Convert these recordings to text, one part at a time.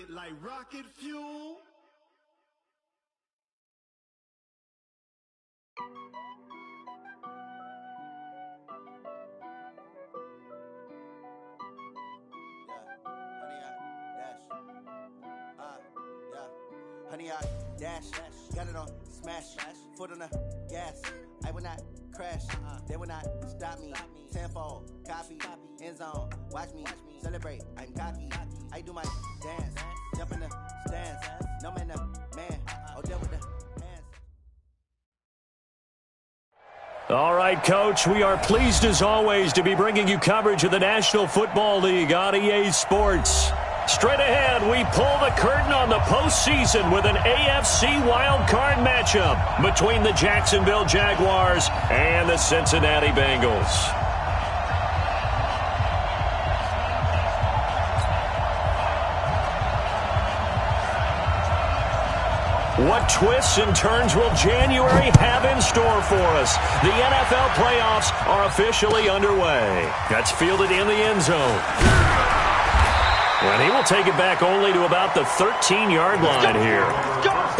it like rocket fuel. Honey, I dash, got it on smash, foot on the gas. I will not crash, they will not stop me. Tenfold, copy, end zone, watch me celebrate. I'm cocky, I do my dance, jump in the stands. No man, oh, deal with the hands. All right, Coach, we are pleased as always to be bringing you coverage of the National Football League on EA Sports. Straight ahead, we pull the curtain on the postseason with an AFC wildcard matchup between the Jacksonville Jaguars and the Cincinnati Bengals. What twists and turns will January have in store for us? The NFL playoffs are officially underway. That's fielded in the end zone. And he will take it back only to about the 13-yard line here.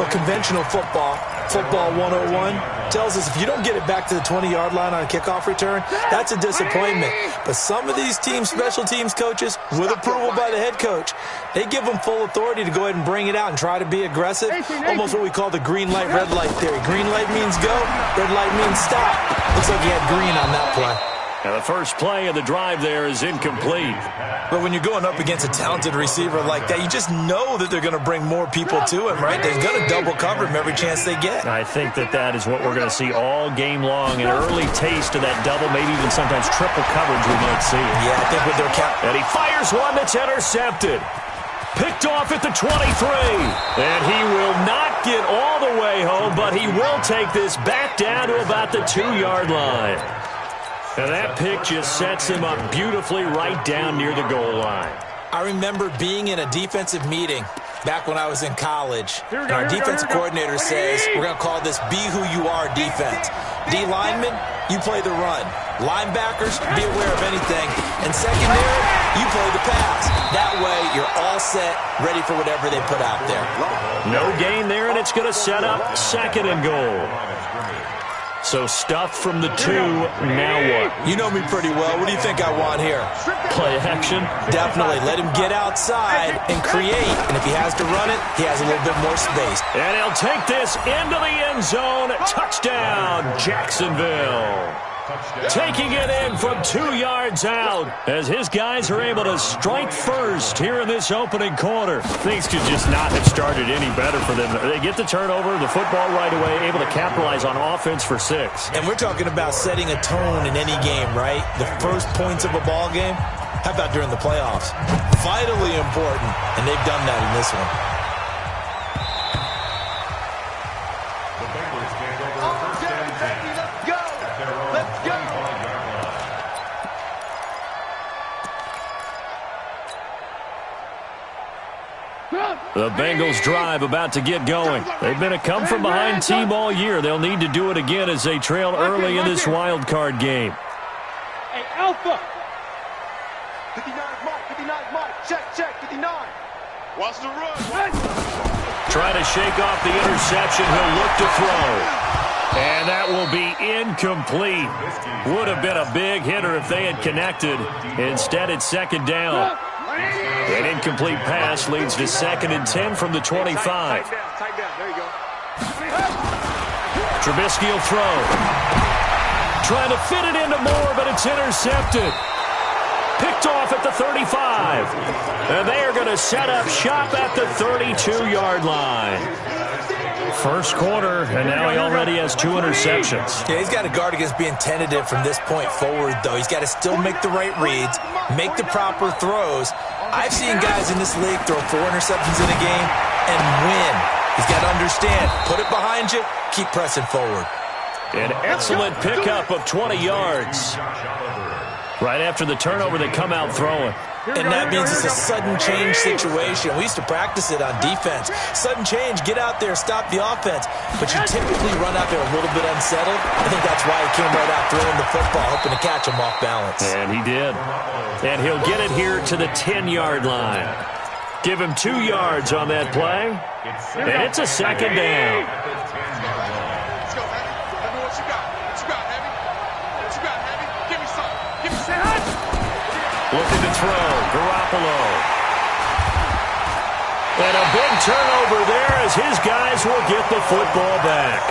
Well, conventional football 101, tells us if you don't get it back to the 20-yard line on a kickoff return, that's a disappointment. But some of these teams, special teams coaches, with approval by the head coach, they give them full authority to go ahead and bring it out and try to be aggressive. Almost what we call the green light, red light theory. Green light means go, red light means stop. Looks like he had green on that play. Now the first play of the drive there is incomplete. But when you're going up against a talented receiver like that, you just know that they're going to bring more people to him, right? They're going to double cover him every chance they get. I think that is what we're going to see all game long, an early taste of that double, maybe even sometimes triple coverage we might see. Yeah, I think with their And he fires one that's intercepted. Picked off at the 23. And he will not get all the way home, but he will take this back down to about the 2-yard line. And that pick just sets him up beautifully right down near the goal line. I remember being in a defensive meeting back when I was in college. And our defensive coordinator says, we're going to call this be who you are defense. D linemen, you play the run. Linebackers, be aware of anything. And secondary, you play the pass. That way, you're all set, ready for whatever they put out there. No gain there, and it's going to set up 2nd and goal. So stuffed from the 2, now what? You know me pretty well. What do you think I want here? Play action? Definitely. Let him get outside and create. And if he has to run it, he has a little bit more space. And he'll take this into the end zone. Touchdown, Jacksonville. Taking it in from 2 yards out as his guys are able to strike first here in this opening quarter. Things could just not have started any better for them. They get the turnover, the football right away, able to capitalize on offense for 6. And we're talking about setting a tone in any game, right? The first points of a ball game. How about during the playoffs? Vitally important, and they've done that in this one. The Bengals drive about to get going. They've been a come-from-behind team all year. They'll need to do it again as they trail early in this wild card game. Hey, Alpha! 59 Mike, check, 59. Watch the run. Trying to shake off the interception. He'll look to throw. And that will be incomplete. Would have been a big hitter if they had connected. Instead, it's 2nd down. An incomplete pass leads to 2nd and 10 from the 25. Tight down. There you go. Trubisky will throw. Trying to fit it into Moore, but it's intercepted. Picked off at the 35. And they are going to set up shop at the 32-yard line. First quarter, and now he already has 2 interceptions. Yeah, he's got to guard against being tentative from this point forward, though. He's got to still make the right reads, make the proper throws. I've seen guys in this league throw 4 interceptions in a game and win. He's got to understand, put it behind you, keep pressing forward. An excellent pickup of 20 yards. Right after the turnover, they come out throwing. And that means it's a sudden change situation. We used to practice it on defense. Sudden change, get out there, stop the offense. But you typically run out there a little bit unsettled. I think that's why he came right out throwing the football, hoping to catch him off balance. And he did. And he'll get it here to the 10-yard line. Give him 2 yards on that play. And it's a second down. Let's go, Heavy. Let me what you got. What you got, Heavy? What you got, Heavy? Give me some. Give me some. Looking to throw. Garoppolo. And a big turnover there as his guys will get the football back.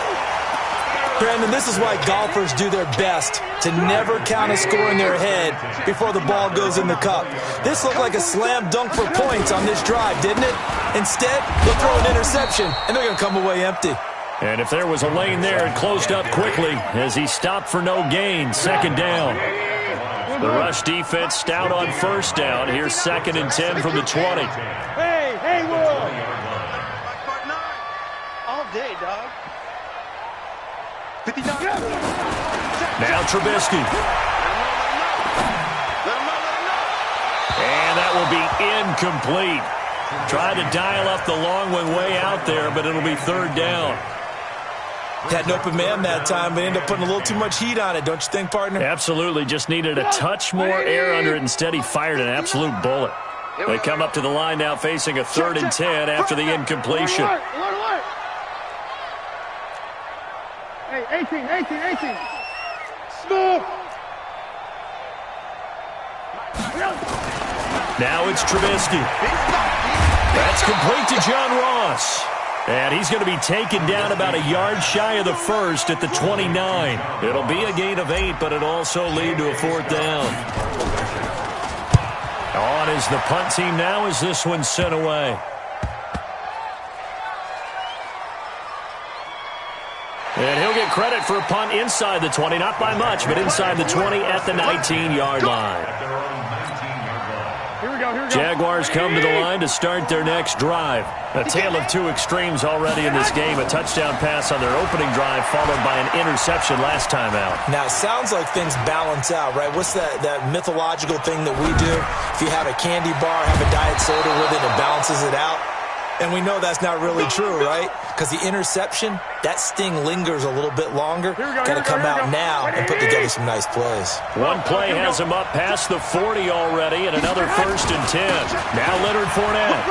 Brandon, this is why golfers do their best to never count a score in their head before the ball goes in the cup. This looked like a slam dunk for points on this drive, didn't it? Instead, they'll throw an interception, and they're going to come away empty. And if there was a lane there, it closed up quickly as he stopped for no gain. Second down. The rush defense stout on first down. Here's 2nd and 10 from the 20. Hey, Will. All day, dog. 59. Now Trubisky. And that will be incomplete. Tried to dial up the long one way out there, but it'll be 3rd down. Had an open man that time, but ended up putting a little too much heat on it, don't you think, partner? Absolutely. Just needed a touch more air under it. Instead, he fired an absolute bullet. They come up to the line now facing a 3rd and 10 after the incompletion. Hey, 18. Smooth. Now it's Trubisky. That's complete to John Ross. And he's going to be taken down about a yard shy of the first at the 29. It'll be a gain of 8, but it'll also lead to a 4th down. On is the punt team now as this one's sent away. And he'll get credit for a punt inside the 20, not by much, but inside the 20 at the 19-yard line. Here we go. Jaguars come to the line to start their next drive. A tale of 2 extremes already in this game. A touchdown pass on their opening drive followed by an interception last time out. Now, it sounds like things balance out, right? What's that mythological thing that we do? If you have a candy bar, have a diet soda with it, it balances it out. And we know that's not really true, right? Because the interception, that sting lingers a little bit longer. Got to come out now and put together some nice plays. One play has him up past the 40 already, and another 1st and 10. Now Leonard Fournette.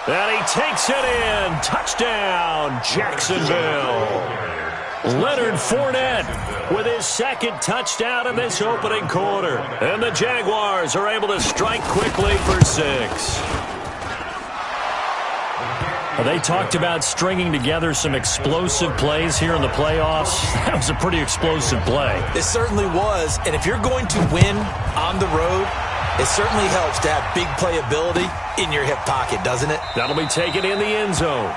And he takes it in. Touchdown, Jacksonville. Leonard Fournette with his 2nd touchdown of this opening quarter. And the Jaguars are able to strike quickly for 6. They talked about stringing together some explosive plays here in the playoffs. That was a pretty explosive play. It certainly was. And if you're going to win on the road, it certainly helps to have big playability in your hip pocket, doesn't it? That'll be taken in the end zone.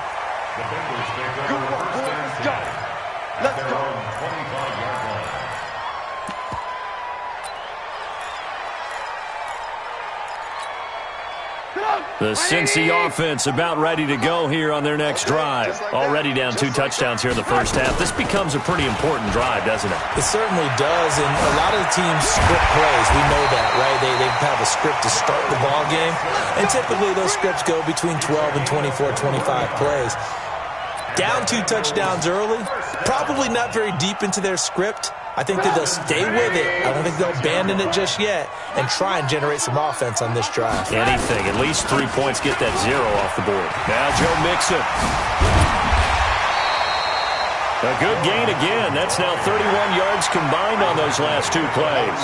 Let's go. The Cincy offense about ready to go here on their next drive. Already down 2 touchdowns here in the first half. This becomes a pretty important drive, doesn't it? It certainly does, and a lot of the teams script plays. We know that, right? They have a script to start the ball game, and typically those scripts go between 12 and 24, 25 plays. Down 2 touchdowns early, probably not very deep into their script. I think that they'll stay with it. I don't think they'll abandon it just yet and try and generate some offense on this drive. Anything. At least 3 points. Get that 0 off the board. Now Joe Mixon. A good gain again. That's now 31 yards combined on those last 2 plays.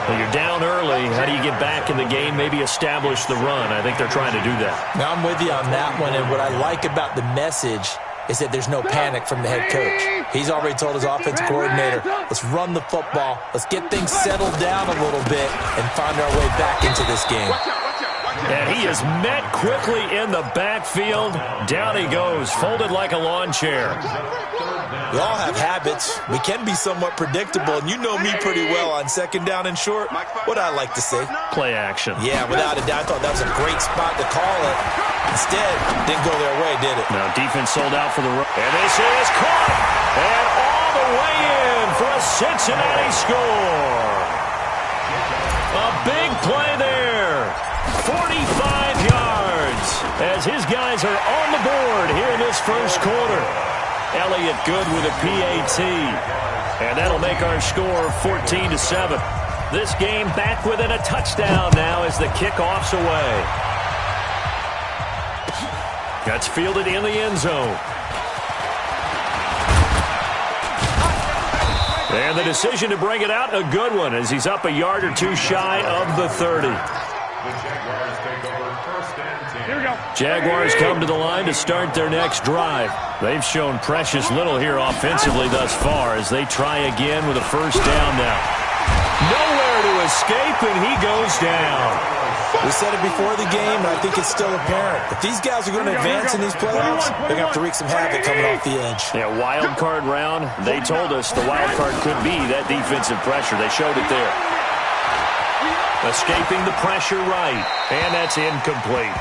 Well, you're down early. How do you get back in the game? Maybe establish the run. I think they're trying to do that. Now, I'm with you on that one, and what I like about the message is that there's no panic from the head coach. He's already told his offensive coordinator, let's run the football, let's get things settled down a little bit and find our way back into this game. And he is met quickly in the backfield. Down he goes, folded like a lawn chair. We all have habits. We can be somewhat predictable, and you know me pretty well on 2nd down and short. What I like to say? Play action. Yeah, without a doubt, I thought that was a great spot to call it. Instead, didn't go their way, did it? Now defense sold out for the run. And this is caught. And all the way in for a Cincinnati score. A big play there. 45 yards as his guys are on the board here in this first quarter. Elliott good with a PAT. And that'll make our score 14-7. This game back within a touchdown now as the kickoff's away. That's fielded in the end zone. And the decision to bring it out, a good one, as he's up a yard or two shy of the 30. Here we go. Jaguars come to the line to start their next drive. They've shown precious little here offensively thus far as they try again with a first down now. Nowhere to escape, and he goes down. We said it before the game, and I think it's still apparent. If these guys are going to advance in these playoffs, they're going to have to wreak some havoc coming off the edge. Yeah, wild card round. They told us the wild card could be that defensive pressure. They showed it there. Escaping the pressure right, and that's incomplete.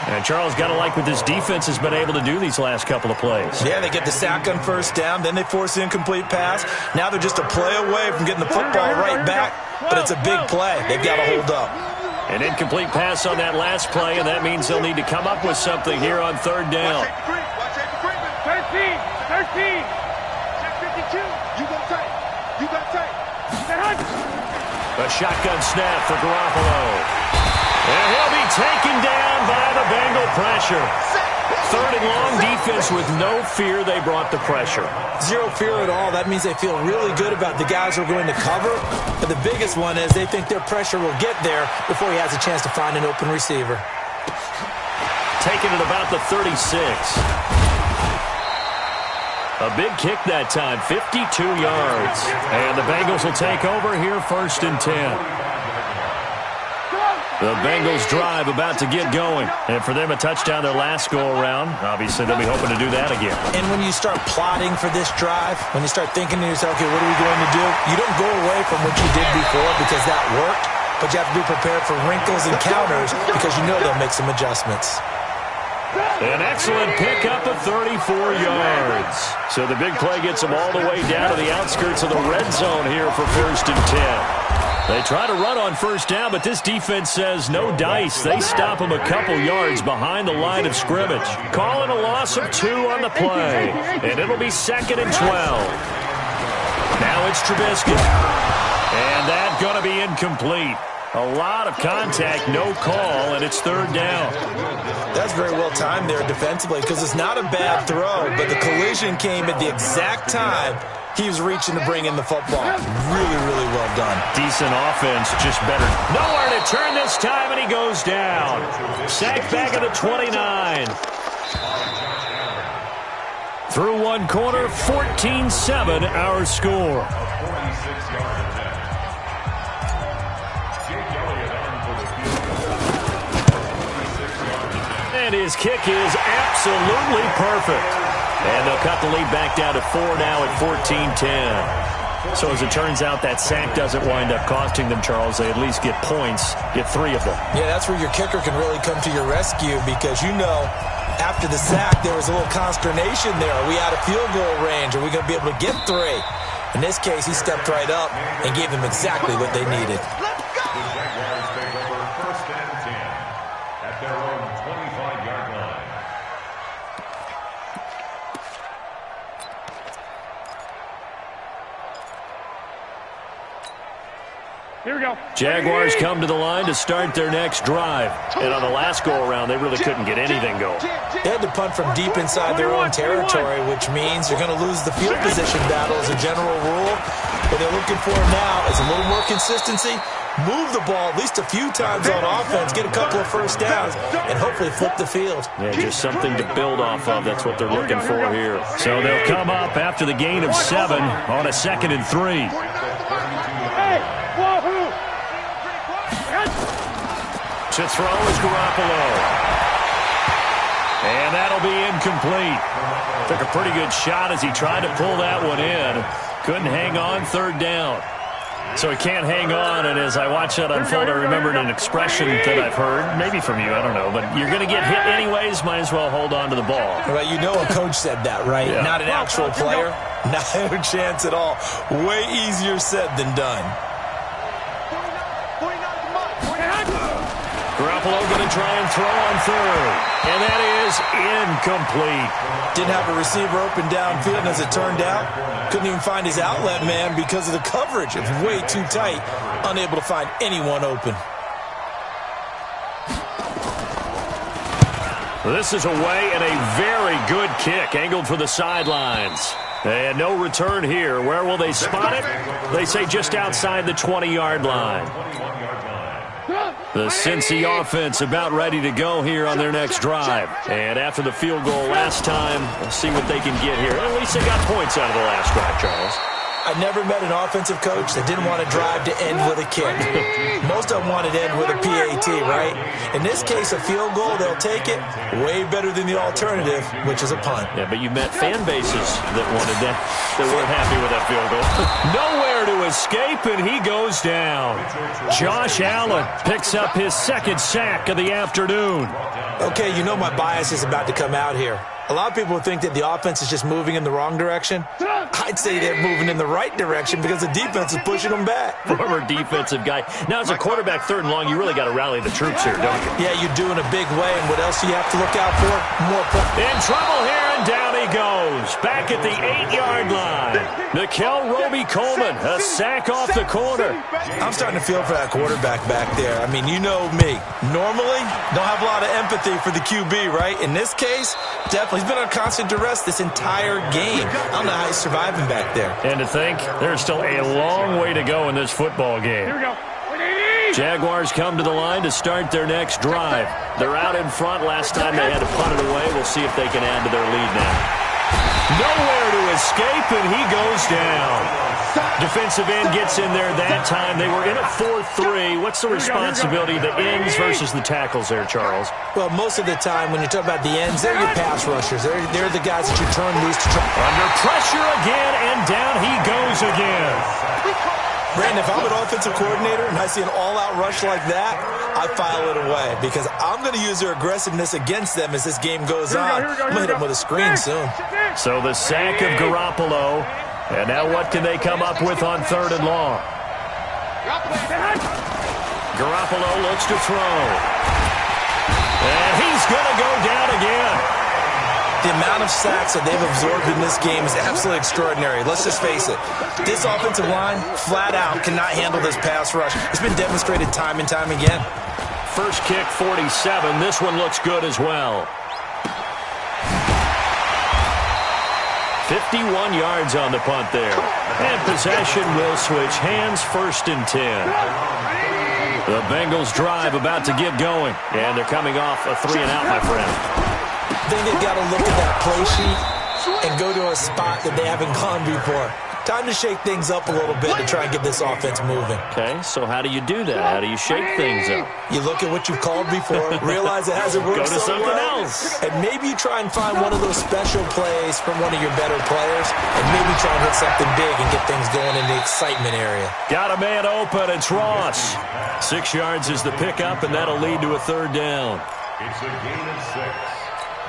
And Charles, got to like what this defense has been able to do these last couple of plays. Yeah, they get the sack on first down, then they force an incomplete pass. Now they're just a play away from getting the football right back, but it's a big play. They've got to hold up. An incomplete pass on that last play, and that means they'll need to come up with something here on third down. 13. Check 52. You got tight. A shotgun snap for Garoppolo. And he'll be taken down by the Bengal pressure. Third and long, defense with no fear. They brought the pressure. Zero fear at all. That means they feel really good about the guys who are going to cover. But the biggest one is they think their pressure will get there before he has a chance to find an open receiver. Taken at about the 36. A big kick that time, 52 yards. And the Bengals will take over here first and 10. The Bengals drive about to get going. And for them, a touchdown their last go-around. Obviously, they'll be hoping to do that again. And when you start plotting for this drive, when you start thinking to yourself, okay, what are we going to do? You don't go away from what you did before because that worked. But you have to be prepared for wrinkles and counters because you know they'll make some adjustments. An excellent pickup of 34 yards. So the big play gets them all the way down to the outskirts of the red zone here for first and 10. They try to run on first down, but this defense says no dice. They stop them a couple yards behind the line of scrimmage. Calling a loss of 2 on the play. And it'll be second and 12. Now it's Trubisky. And that's going to be incomplete. A lot of contact, no call, and it's third down. That's very well timed there defensively because it's not a bad throw, but the collision came at the exact time he was reaching to bring in the football. Really, really well done. Decent offense, just better. Nowhere to turn this time, and he goes down. Sacked back at the 29. Through one quarter, 14-7 our score. And his kick is absolutely perfect. And they'll cut the lead back down to 4 now at 14-10. So as it turns out, that sack doesn't wind up costing them, Charles. They at least get points, get 3 of them. Yeah, that's where your kicker can really come to your rescue because, you know, after the sack, there was a little consternation there. Are we out of field goal range? Are we going to be able to get 3? In this case, he stepped right up and gave them exactly what they needed. Here we go. Jaguars come to the line to start their next drive. And on the last go-around, they really couldn't get anything going. They had to punt from deep inside their own territory, which means you're going to lose the field position battle as a general rule. What they're looking for now is a little more consistency, move the ball at least a few times on offense, get a couple of first downs, and hopefully flip the field. Yeah, just something to build off of. That's what they're looking for here. So they'll come up after the gain of 7 on a 2nd and 3. To throw is Garoppolo. And that'll be incomplete. Took a pretty good shot as he tried to pull that one in. Couldn't hang on third down. So he can't hang on, and as I watch that unfold, I remembered an expression that I've heard, maybe from you, I don't know, but you're going to get hit anyways, might as well hold on to the ball. Well, you know a coach said that, right? Yeah. Not an actual player. No chance at all. Way easier said than done. Garoppolo going to try and throw on third. And that is incomplete. Didn't have a receiver open downfield, and as it turned out, couldn't even find his outlet man because of the coverage. It was way too tight, unable to find anyone open. This is away and a very good kick, angled for the sidelines. And no return here. Where will they spot it? They say just outside the 20-yard line. The Cincy offense about ready to go here on their next drive. And after the field goal last time, we'll see what they can get here. At least they got points out of the last drive, Charles. I never met an offensive coach that didn't want to drive to end with a kick. Most of them wanted to end with a PAT, right? In this case, a field goal, they'll take it. Way better than the alternative, which is a punt. Yeah, but you met fan bases that wanted that, that weren't happy with that field goal. Nowhere to escape, and he goes down. Josh Allen picks up his second sack of the afternoon. Okay, you know my bias is about to come out here. A lot of people think that the offense is just moving in the wrong direction. I'd say they're moving in the right direction because the defense is pushing them back. Former defensive guy. Now, as a quarterback, 3rd and long, you really got to rally the troops here, don't you? Yeah, you do in a big way. And what else do you have to look out for? More points. In trouble here, and down he goes. Back at the 8-yard line. Nickel Roby-Coleman, a sack off the corner. I'm starting to feel for that quarterback back there. I mean, you know me. Normally, don't have a lot of empathy for the QB, right? In this case, definitely. He's been on constant duress this entire game. I don't know how he's surviving back there. And to think, there's still a long way to go in this football game. Here we go. Jaguars come to the line to start their next drive. They're out in front. Last time they had to punt it away. We'll see if they can add to their lead now. Nowhere to escape, and he goes down. Defensive end gets in there that time. They were in at 4-3. What's the responsibility of the ends versus the tackles there, Charles? Well, most of the time when you talk about the ends, they're your pass rushers. They're the guys that you turn loose to try. Under pressure again, and down he goes again. Brandon, if I'm an offensive coordinator and I see an all-out rush like that, I file it away because I'm going to use their aggressiveness against them as this game goes on. I'm going to hit them with a screen soon. So the sack of Garoppolo. And now what can they come up with on 3rd and long? Garoppolo looks to throw. And he's going to go down again. The amount of sacks that they've absorbed in this game is absolutely extraordinary. Let's just face it. This offensive line, flat out, cannot handle this pass rush. It's been demonstrated time and time again. First kick, 47. This one looks good as well. 51 yards on the punt there. And possession will switch hands, 1st and 10. The Bengals drive about to get going. And they're coming off a 3-and-out, my friend. I think they've got to look at that play sheet and go to a spot that they haven't gone before. Time to shake things up a little bit to try and get this offense moving. Okay, so how do you do that? How do you shake things up? You look at what you've called before, realize it hasn't worked so something well, else. And maybe you try and find one of those special plays from one of your better players, and maybe try and hit something big and get things going in the excitement area. Got a man open. It's Ross. 6 yards is the pickup, and that'll lead to a 3rd down. It's a gain of 6.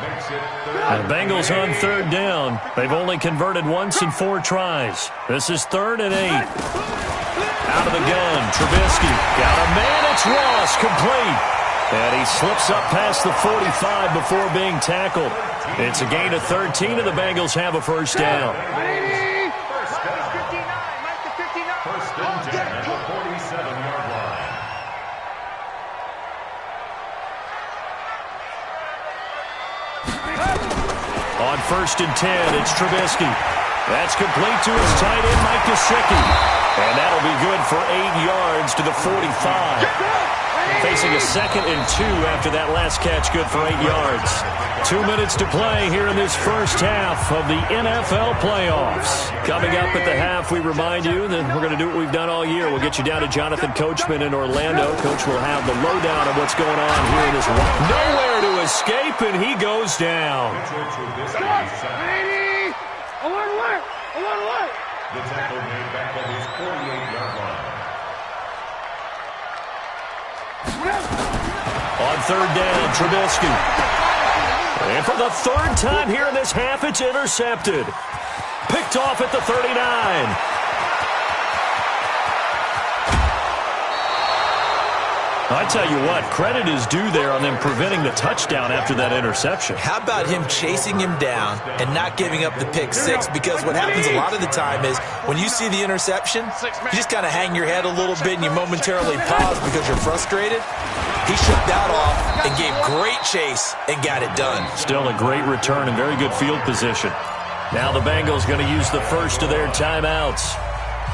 The Bengals on 3rd down. They've only converted once in 4 tries. This is 3rd and 8. Out of the gun, Trubisky. Got a man, it's Ross, complete. And he slips up past the 45 before being tackled. It's a gain of 13, and the Bengals have a 1st down. First and 10 at the 47-yard line. On 1st and 10, it's Trubisky. That's complete to his tight end, Mike Gesicki. And that'll be good for 8 yards to the 45. Facing a 2nd and 2 after that last catch, good for 8 yards. 2 minutes to play here in this first half of the NFL playoffs. Coming up at the half, we remind you that we're going to do what we've done all year. We'll get you down to Jonathan Coachman in Orlando. Coach will have the lowdown of what's going on here in this one. Nowhere to escape, and he goes down. The tackle made back at his 48-yard line. On 3rd down, Trubisky. And for the 3rd time here in this half, it's intercepted. Picked off at the 39. I tell you what, credit is due there on them preventing the touchdown after that interception. How about him chasing him down and not giving up the pick six? Because what happens a lot of the time is when you see the interception, you just kind of hang your head a little bit and you momentarily pause because you're frustrated. He shook that off and gave great chase and got it done. Still a great return and very good field position. Now the Bengals going to use the first of their timeouts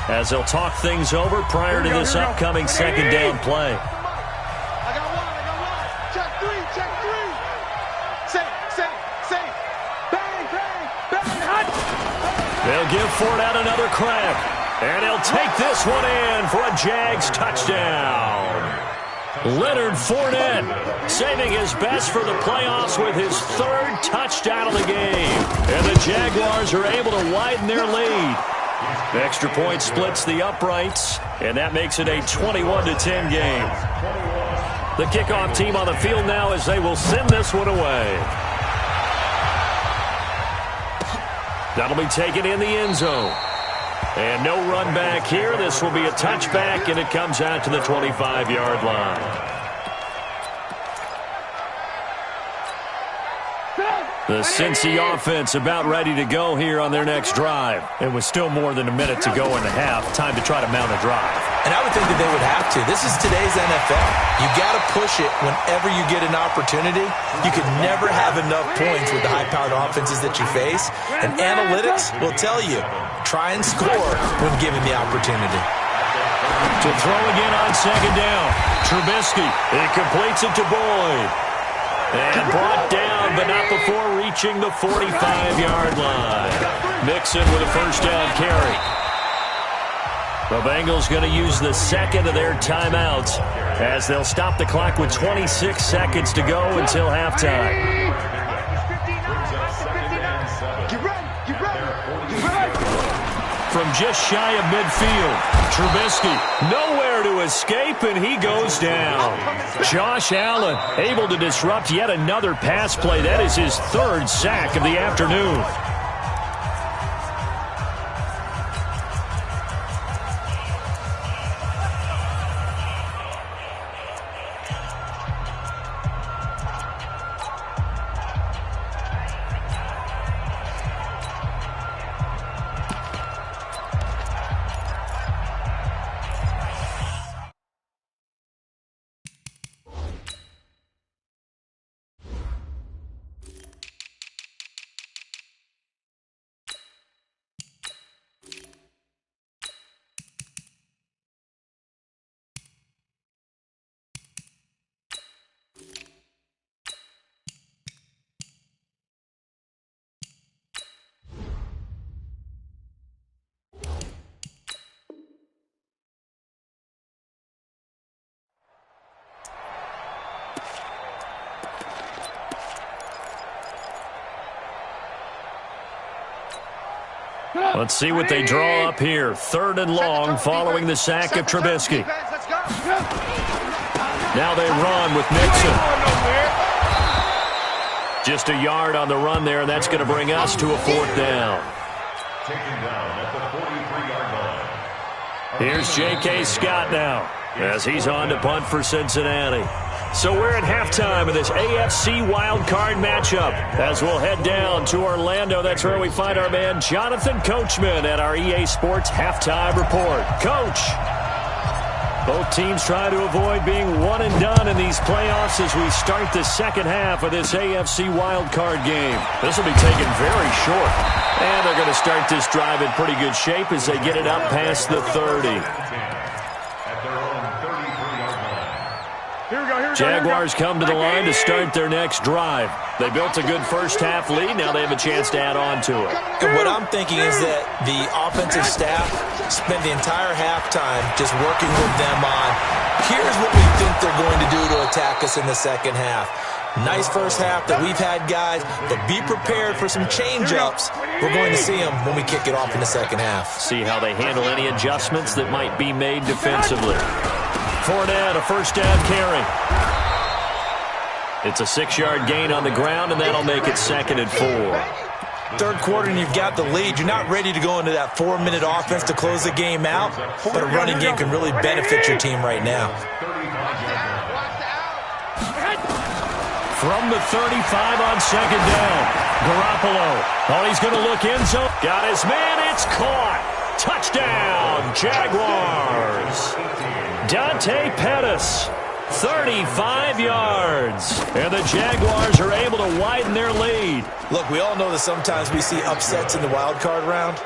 as they'll talk things over prior to this upcoming second down play. They'll give Fournette another crack. And he'll take this one in for a Jags touchdown. Leonard Fournette saving his best for the playoffs with his third touchdown of the game. And the Jaguars are able to widen their lead. The extra point splits the uprights, and that makes it a 21-10 game. The kickoff team on the field now as they will send this one away. That'll be taken in the end zone. And no run back here. This will be a touchback, and it comes out to the 25-yard line. The Cincy offense about ready to go here on their next drive. It was still more than a minute to go in the half. Time to try to mount a drive. And I would think that they would have to. This is today's NFL. You got to push it whenever you get an opportunity. You could never have enough points with the high-powered offenses that you face. And analytics will tell you, try and score when given the opportunity. To throw again on second down. Trubisky, he completes it to Boyd. And brought down, but not before reaching the 45-yard line. Mixon with a first down carry. The Bengals going to use the second of their timeouts as they'll stop the clock with 26 seconds to go until halftime. From just shy of midfield, Trubisky nowhere to escape, and he goes down. Josh Allen able to disrupt yet another pass play. That is his third sack of the afternoon. Let's see what they draw up here. Third and long following the sack of Trubisky. Now they run with Mixon. Just a yard on the run there, and that's going to bring us to a fourth down. Here's J.K. Scott now as he's on to punt for Cincinnati. So we're at halftime of this AFC wildcard matchup as we'll head down to Orlando. That's where we find our man Jonathan Coachman at our EA Sports Halftime Report. Coach, both teams try to avoid being one and done in these playoffs as we start the second half of this AFC wildcard game. This will be taken very short. And they're going to start this drive in pretty good shape as they get it up past the 30. Jaguars come to the line to start their next drive. They built a good first-half lead. Now they have a chance to add on to it. And what I'm thinking is that the offensive staff spent the entire halftime just working with them on, here's what we think they're going to do to attack us in the second half. Nice first half that we've had, guys, but be prepared for some change-ups. We're going to see them when we kick it off in the second half. See how they handle any adjustments that might be made defensively. Fournette, a first down carry. It's a 6-yard gain on the ground, and that'll make it 2nd and 4. Third quarter, and you've got the lead. You're not ready to go into that 4-minute offense to close the game out, but a running game can really benefit your team right now. from the 35 on second down. Garoppolo. Oh, he's going to look in zone. Got his man. It's caught. Touchdown, Jaguars. Dante Pettis, 35 yards. And the Jaguars are able to widen their lead. Look, we all know that sometimes we see upsets in the wild card round.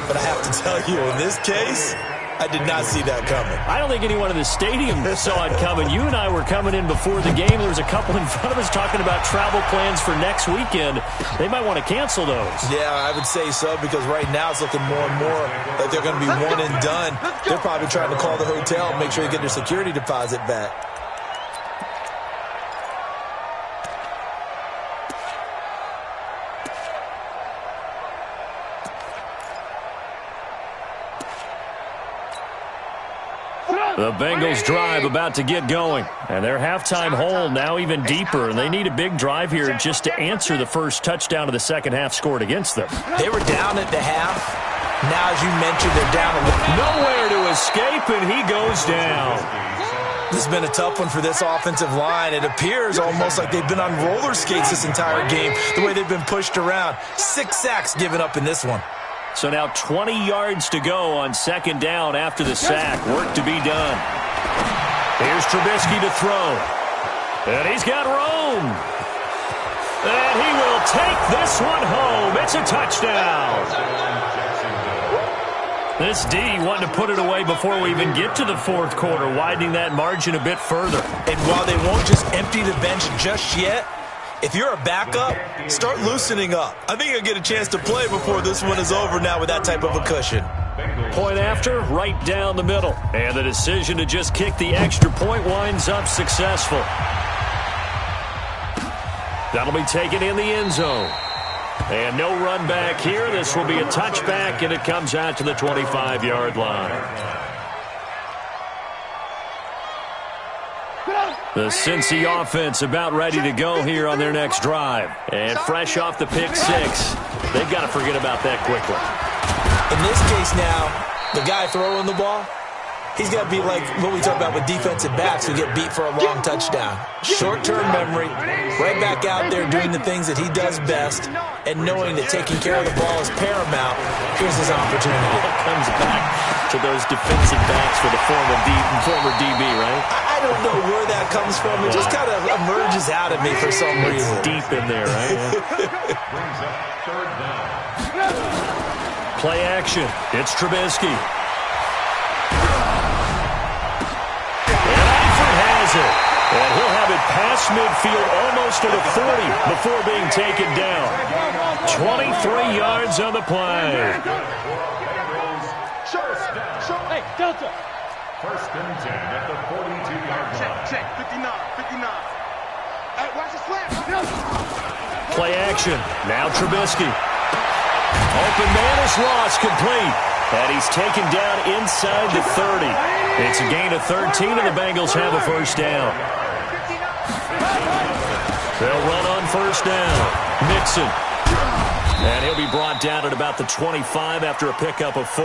But I have to tell you, in this case, I did not see that coming. I don't think anyone in the stadium saw it coming. You and I were coming in before the game. There was a couple in front of us talking about travel plans for next weekend. They might want to cancel those. Yeah, I would say so, because right now it's looking more and more like they're going to be one and done. They're probably trying to call the hotel and make sure they get their security deposit back. The Bengals drive about to get going, and their halftime hole now even deeper, and they need a big drive here just to answer the first touchdown of the second half scored against them. They were down at the half. Now, as you mentioned, they're down a little. Nowhere to escape, and he goes down. This has been a tough one for this offensive line. It appears almost like they've been on roller skates this entire game, the way they've been pushed around. 6 sacks given up in this one. So now 20 yards to go on second down after the sack. Work to be done. Here's Trubisky to throw. And he's got room. And he will take this one home. It's a touchdown. This D wanting to put it away before we even get to the fourth quarter, widening that margin a bit further. And while they won't just empty the bench just yet, if you're a backup, start loosening up. I think you'll get a chance to play before this one is over now with that type of a cushion. Point after, right down the middle. And the decision to just kick the extra point winds up successful. That'll be taken in the end zone. And no run back here. This will be a touchback, and it comes out to the 25-yard line. The Cincy offense about ready to go here on their next drive. And fresh off the pick six, they've got to forget about that quickly. In this case now, the guy throwing the ball, he's got to be like what we talk about with defensive backs who get beat for a long touchdown. Short-term memory, right back out there doing the things that he does best, and knowing that taking care of the ball is paramount. Here's his opportunity. It comes back to those defensive backs for the former DB, right? I don't know where that comes from. It just kind of emerges out of me for some reason. It's deep in there, right? Play action. It's Trubisky. And he'll have it past midfield almost to the 40 before being taken down. 23 yards on the play. Hey, Delta. First and 10 at the 42-yard line. Check, 59. Hey, watch the slant. Play action. Now Trubisky. Open man is lost, complete. And he's taken down inside the 30. It's a gain of 13, and the Bengals have a first down. They'll run on first down. Mixon. And he'll be brought down at about the 25 after a pickup of 4.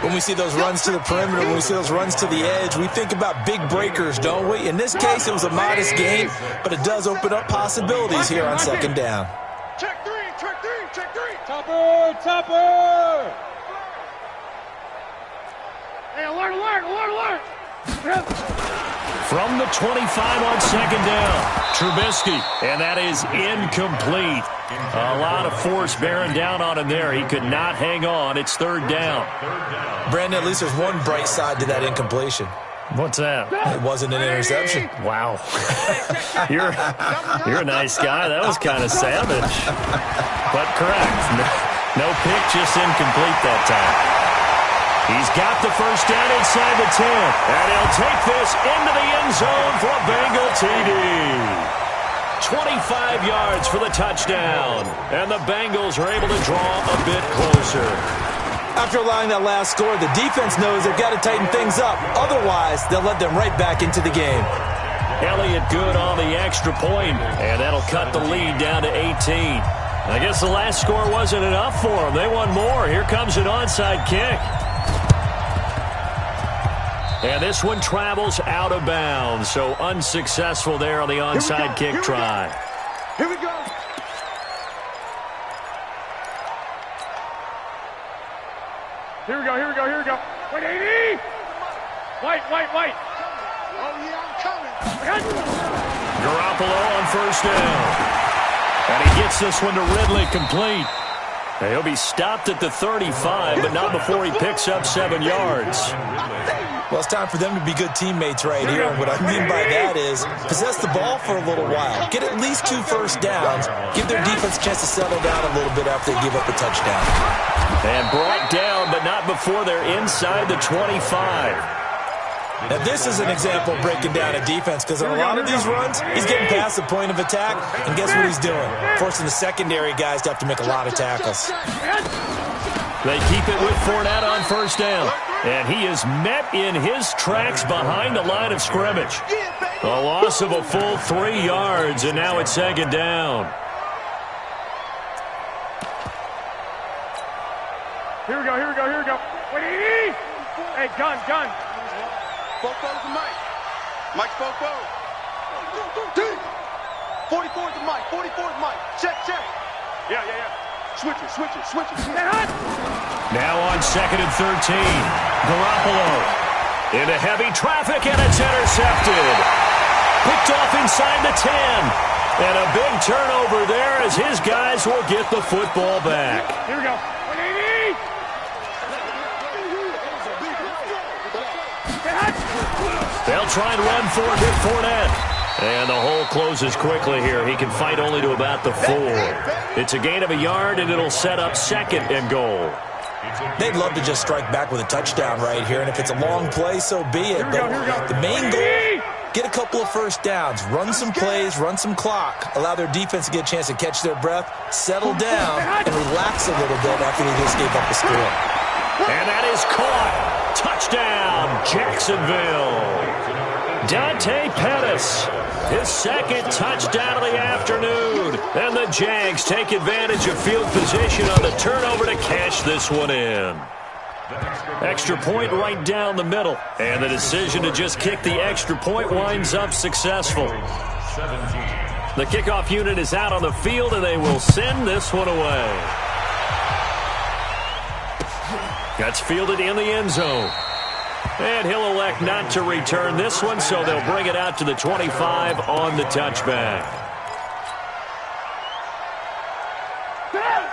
When we see those runs to the perimeter, when we see those runs to the edge, we think about big breakers, don't we? In this case, it was a modest gain, but it does open up possibilities here on second down. Check three. Topper! Hey, alert! From the 25 on second down, Trubisky, and that is incomplete. A lot of force bearing down on him there. He could not hang on. It's third down. Brandon, at least there's one bright side to that incompletion. What's that? It wasn't an interception. Wow. You're a nice guy. That was kind of savage. But correct. No pick, just incomplete that time. He's got the first down inside the 10. And he'll take this into the end zone for a Bengal TD. 25 yards for the touchdown. And the Bengals are able to draw a bit closer. After allowing that last score, the defense knows they've got to tighten things up. Otherwise, they'll let them right back into the game. Elliott good on the extra point, and that'll cut the lead down to 18. I guess the last score wasn't enough for them. They want more. Here comes an onside kick. And this one travels out of bounds, so unsuccessful there on the onside kick try. Here we go. Here we go, here we go, here we go. Wait, 80! White. Oh, yeah, I'm coming. Garoppolo on first down. And he gets this one to Ridley complete. And he'll be stopped at the 35, but not before he picks up 7 yards. Well, it's time for them to be good teammates right here. And what I mean by that is possess the ball for a little while. Get at least 2 first downs. Give their defense a chance to settle down a little bit after they give up a touchdown. And brought down, but not before they're inside the 25. Now, this is an example of breaking down a defense because on a lot of these runs, he's getting past the point of attack, and guess what he's doing? Forcing the secondary guys to have to make a lot of tackles. They keep it with Fournette on first down, and he is met in his tracks behind the line of scrimmage. A loss of a full 3 yards, and now it's second down. Here we go, here we go, here we go. Wait, 80! Hey, gun. Fofo's the Mike. Mike's Fofo. 44's the Mike. 44's Mike. Check. Yeah. Switch it. Now on 2nd and 13. Garoppolo into heavy traffic, and it's intercepted. Picked off inside the 10. And a big turnover there as his guys will get the football back. Here we go. 180! They'll try and run for it with Fournette. And the hole closes quickly here. He can fight only to about the 4. It's a gain of a yard, and it'll set up 2nd and goal. They'd love to just strike back with a touchdown right here, and if it's a long play, so be it. But the main goal, get a couple of first downs, run some plays, run some clock, allow their defense to get a chance to catch their breath, settle down, and relax a little bit after they just gave up a score. And that is caught. Touchdown, Jacksonville. Dante Pettis, his 2nd touchdown of the afternoon. And the Jags take advantage of field position on the turnover to cash this one in. Extra point right down the middle. And the decision to just kick the extra point winds up successful. The kickoff unit is out on the field, and they will send this one away. That's fielded in the end zone. And he'll elect not to return this one, so they'll bring it out to the 25 on the touchback.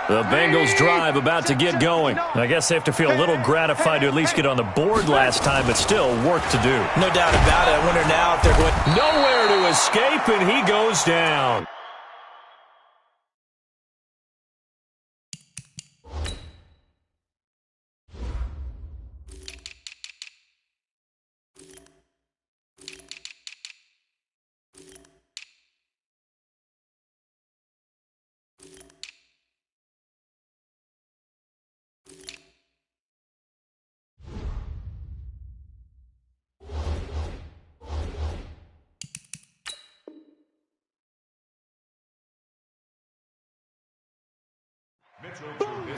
The Bengals drive about to get going. I guess they have to feel a little gratified to at least get on the board last time, but still work to do. No doubt about it. I wonder now if they're going... Nowhere to escape, and he goes down.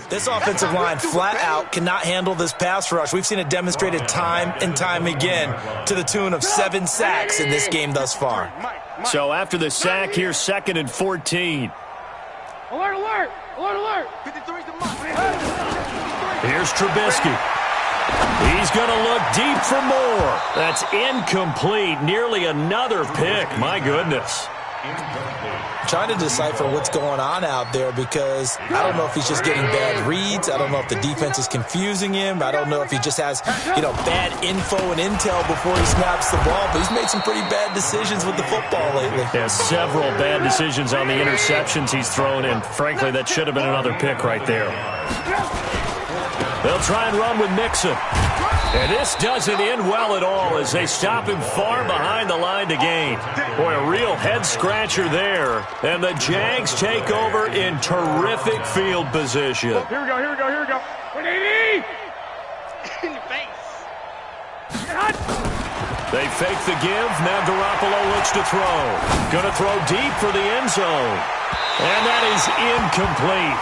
This offensive line flat out cannot handle this pass rush. We've seen it demonstrated time and time again to the tune of 7 sacks in this game thus far. So after the sack, here's 2nd and 14. Alert! 53's the Mike. Here's Trubisky. He's going to look deep for more. That's incomplete. Nearly another pick. My goodness. Trying to decipher what's going on out there because I don't know if he's just getting bad reads. I don't know if the defense is confusing him. I don't know if he just has, bad info and intel before he snaps the ball. But he's made some pretty bad decisions with the football lately. Yeah, several bad decisions on the interceptions he's thrown, and frankly, that should have been another pick right there. They'll try and run with Mixon. And this doesn't end well at all as they stop him far behind the line to gain. Boy, a real head-scratcher there. And the Jags take over in terrific field position. Here we go. 180! In your face. They fake the give. Now Garoppolo looks to throw. Going to throw deep for the end zone. And that is incomplete.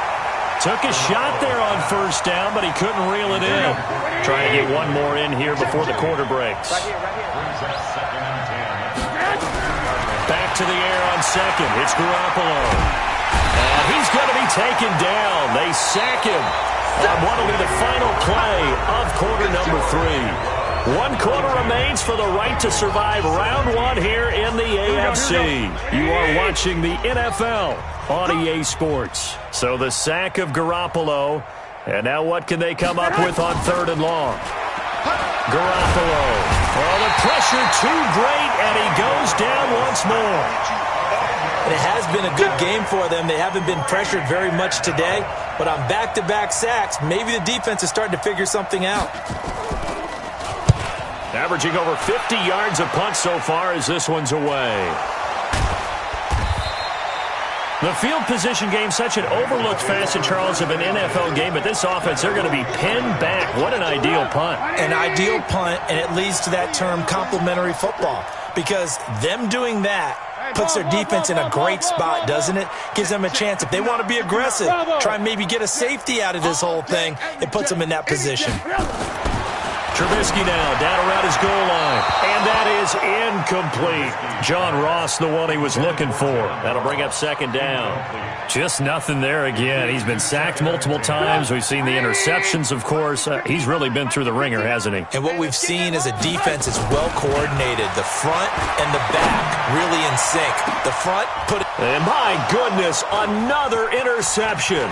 Took a shot there on first down, but he couldn't reel it in. Trying to get one more in here before the quarter breaks. Back to the air on second. It's Garoppolo. And he's going to be taken down. They sack him on what will be the final play of quarter number 3. 1 quarter remains for the right to survive round 1 here in the AFC. You are watching the NFL on EA Sports. So the sack of Garoppolo. And now what can they come up with on 3rd and long? Garoppolo. Oh, the pressure too great, and he goes down once more. It has been a good game for them. They haven't been pressured very much today. But on back-to-back sacks, maybe the defense is starting to figure something out. Averaging over 50 yards a punt so far as this one's away. The field position game, such an overlooked facet, Charles, of an NFL game, but this offense, they're going to be pinned back. What an ideal punt. An ideal punt, and it leads to that term complementary football, because them doing that puts their defense in a great spot, doesn't it? Gives them a chance. If they want to be aggressive, try and maybe get a safety out of this whole thing, it puts them in that position. Trubisky now down around his goal line. And that is incomplete. John Ross, the one he was looking for. That'll bring up second down. Just nothing there again. He's been sacked multiple times. We've seen the interceptions, of course. He's really been through the ringer, hasn't he? And what we've seen is a defense that's well coordinated. The front and the back really in sync. The front put it. And my goodness, another interception.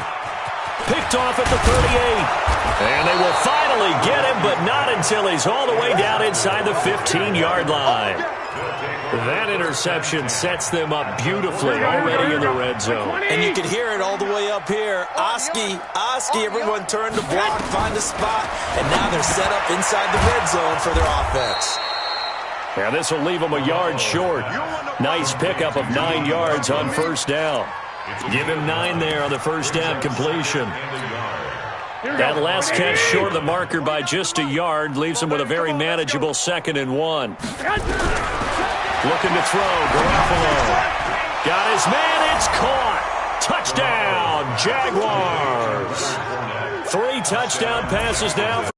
Picked off at the 38. And they will finally get him, but not until he's all the way down inside the 15-yard line. That interception sets them up beautifully already in the red zone. And you can hear it all the way up here. Oski, everyone turned to block, find a spot, and now they're set up inside the red zone for their offense. Now this will leave them a yard short. Nice pickup of 9 yards on first down. Give him 9 there on the first down completion. That last catch short of the marker by just a yard leaves him with a very manageable 2nd and 1. Looking to throw, Garoppolo. Got his man, it's caught. Touchdown, Jaguars. 3 touchdown passes now